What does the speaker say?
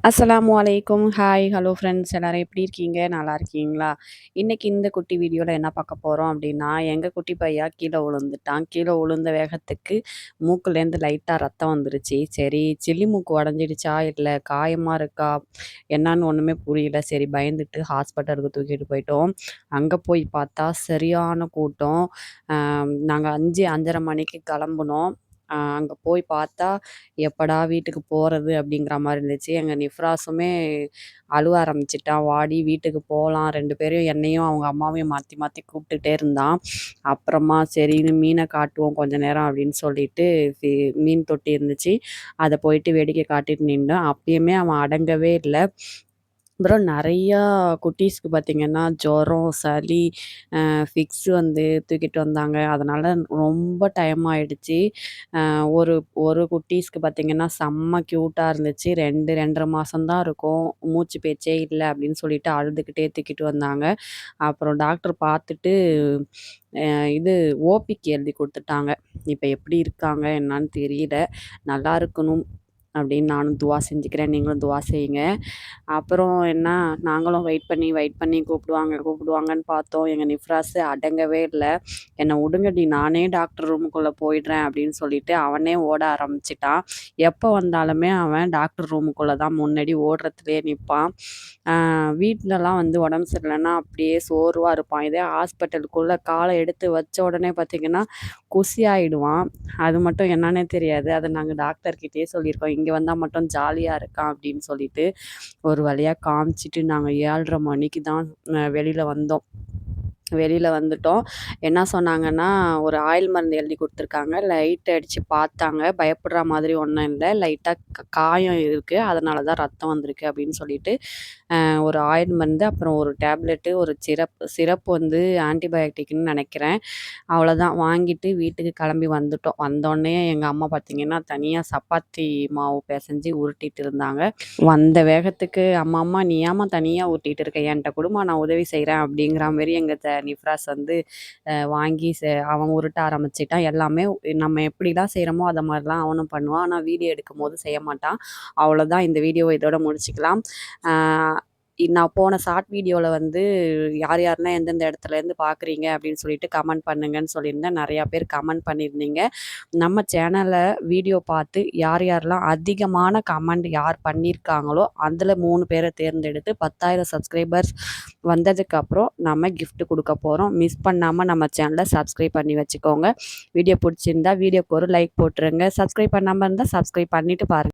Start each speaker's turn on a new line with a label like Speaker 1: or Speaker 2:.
Speaker 1: அஸ்ஸலாமு அலைக்கும். Hi, hello friends எல்லாரும் எப்படி இருக்கீங்க? நல்லா இருக்கீங்களா? இன்னைக்கு இந்த குட்டி வீடியோல என்ன பார்க்க போறோம் அப்படின்னா, எங்க குட்டி பையன் கீழ விழுந்துட்டான். கீழ விழுந்த வேகத்துக்கு மூக்குலேருந்து லைட்டா ரத்தம் வந்துருச்சு. சரி, சில்லி மூக்கு உடைஞ்சிடுச்சா? இல்ல காயமா இருக்கா? என்னான்னு ஒண்ணுமே புரியல. சரி பயந்துட்டு ஹாஸ்பிட்டலுக்கு தூக்கிட்டு போயிட்டோம். அங்க போய் பார்த்தா சரியான கூட்டம். நாங்க 5, 5:30 மணிக்கு கிளம்புனோம். அங்க போய் பார்த்தா, எப்படா வீட்டுக்கு போறது அப்படிங்கிற மாரி இருந்துச்சு. எங்க நிஃப்ராஸுமே அழுவ ஆரம்பிச்சுட்டான். வாடி வீட்டுக்கு போலாம். 2 பேரையும் என்னையும் அவங்க அம்மாவையும் மாத்தி மாத்தி கூப்பிட்டுட்டே இருந்தான். அப்புறமா சரின்னு மீன காட்டுவோம் கொஞ்ச நேரம் அப்படின்னு சொல்லிட்டு, மீன் தொட்டி இருந்துச்சு. அத போயிட்டு வேடிக்கை காட்டிட்டு நின்னோம். அப்பயுமே அவன் அடங்கவே இல்ல. அப்புறம் நெறையா குட்டீஸ்க்கு பார்த்தீங்கன்னா, ஜுரம், சளி, ஃபிக்ஸ் வந்து தூக்கிட்டு வந்தாங்க. அதனால ரொம்ப டைம் ஆயிடுச்சு. ஒரு ஒரு குட்டீஸ்க்கு பார்த்தீங்கன்னா, செம்ம க்யூட்டா இருந்துச்சு. 2, 2 1/2 மாசம் தான் இருக்கும். மூச்சு பேச்சே இல்ல அப்படின்னு சொல்லிட்டு அழுதுகிட்டே தூக்கிட்டு வந்தாங்க. அப்புறம் டாக்டர் பார்த்துட்டு, இது ஓபிக்கு எழுதி குடுத்துட்டாங்க. இப்ப எப்படி இருக்காங்க என்னான்னு தெரியல. நல்லா இருக்கணும் அப்படின்னு நானும் துவா செஞ்சுக்கிறேன். நீங்களும் துவா செய்யுங்க. அப்புறம் என்ன, நாங்களும் வெயிட் பண்ணி கூப்பிடுவாங்கன்னு பார்த்தோம். எங்க நிஃப்ராஸு அடங்கவே இல்ல. "என்ன உடுங்கடி, நானே டாக்டர் ரூமுக்குள்ள போயிடுறேன்" அப்படின்னு சொல்லிட்டு அவனே ஓட ஆரம்பிச்சுட்டான். எப்போ வந்தாலுமே அவன் டாக்டர் ரூமுக்குள்ள தான் முன்னாடி ஓடுறதுலயே நிப்பான். வீட்லலாம் வந்து உடம்பு சரியில்லன்னா அப்படியே சோர்வா இருப்பான். இதே ஹாஸ்பிட்டலுக்குள்ள கால எடுத்து வச்ச உடனே பார்த்தீங்கன்னா, குஷி ஆயிடுவான். அது மட்டும் என்னான்னே தெரியாது. அத நாங்க டாக்டர்கிட்டயே சொல்லியிருக்கோம். இங்க வந்தா மட்டும் ஜாலியா இருக்கான் அப்படின்னு சொல்லிட்டு. ஒரு வழியா காமிச்சுட்டு நாங்க 7:30 மணிக்கு தான் வெளியில வந்தோம். வெளியில வந்துட்டோம். என்ன சொன்னாங்கன்னா, ஒரு ஆயில் மருந்து எழுதி குடுத்துருக்காங்க. லைட் அடிச்சு பார்த்தாங்க. பயப்படுற மாதிரி ஒண்ணும் இல்ல. லைட்டா காயம் இருக்கு. அதனால தான் ரத்தம் வந்திருக்கு அப்படின்னு சொல்லிட்டு, ஒரு ஆயில் மருந்து, அப்புறம் ஒரு டேப்லெட்டு, ஒரு சிரப் வந்து ஆன்டிபயோட்டிக்ன்னு நெனைக்கிறேன். அவ்வளோதான் வாங்கிட்டு வீட்டுக்கு கிளம்பி வந்துட்டோம். வந்தோனே எங்க அம்மா பார்த்தீங்கன்னா, தனியா சப்பாத்தி மாவு பெசஞ்சு உருட்டிட்டு இருந்தாங்க. வந்த வேகத்துக்கு, "அம்மா நீ ஏம்மா தனியா ஊட்டிட்டு இருக்க? என்ட்ட குடும்மா நான் உதவி செய்றேன்" அப்படிங்கிற மாரி எங்க நிஃப்ராஸ் வந்து வாங்கி அவன் உருட்ட ஆரம்பிச்சுட்டான். எல்லாமே நம்ம எப்படிலாம் செய்றோமோ அத மாரிலாம் அவனும் பண்ணுவான். ஆனா வீடியோ எடுக்கும்போது செய்ய மாட்டான். அவ்வளோதான், இந்த வீடியோவ இதோட முடிச்சுக்கலாம். ஆ நான் போன ஷார்ட் வீடியோல வந்து யார் யாரெல்லாம் எந்தெந்த இடத்துலேருந்து பார்க்குறீங்க அப்படின்னு சொல்லிட்டு கமெண்ட் பண்ணுங்கன்னு சொல்லியிருந்தேன். நெறையா பேர் கமெண்ட் பண்ணியிருந்தீங்க. நம்ம சேனல வீடியோ பார்த்து யார் யாரெல்லாம் அதிகமான கமெண்ட் யார் பண்ணியிருக்காங்களோ, அதில 3 பேர தேர்ந்தெடுத்து 10,000 சப்ஸ்கிரைபர்ஸ் வந்ததுக்கப்புறம் நம்ம கிஃப்ட் குடுக்க போறோம். மிஸ் பண்ணாம நம்ம சேனல சப்ஸ்கிரைப் பண்ணி வச்சுக்கோங்க. வீடியோ புடிச்சிருந்தா வீடியோக்கு ஒரு லைக் போட்டுருங்க. சப்ஸ்கிரைப் பண்ணாம இருந்தா சப்ஸ்கிரைப் பண்ணிட்டு பாருங்க.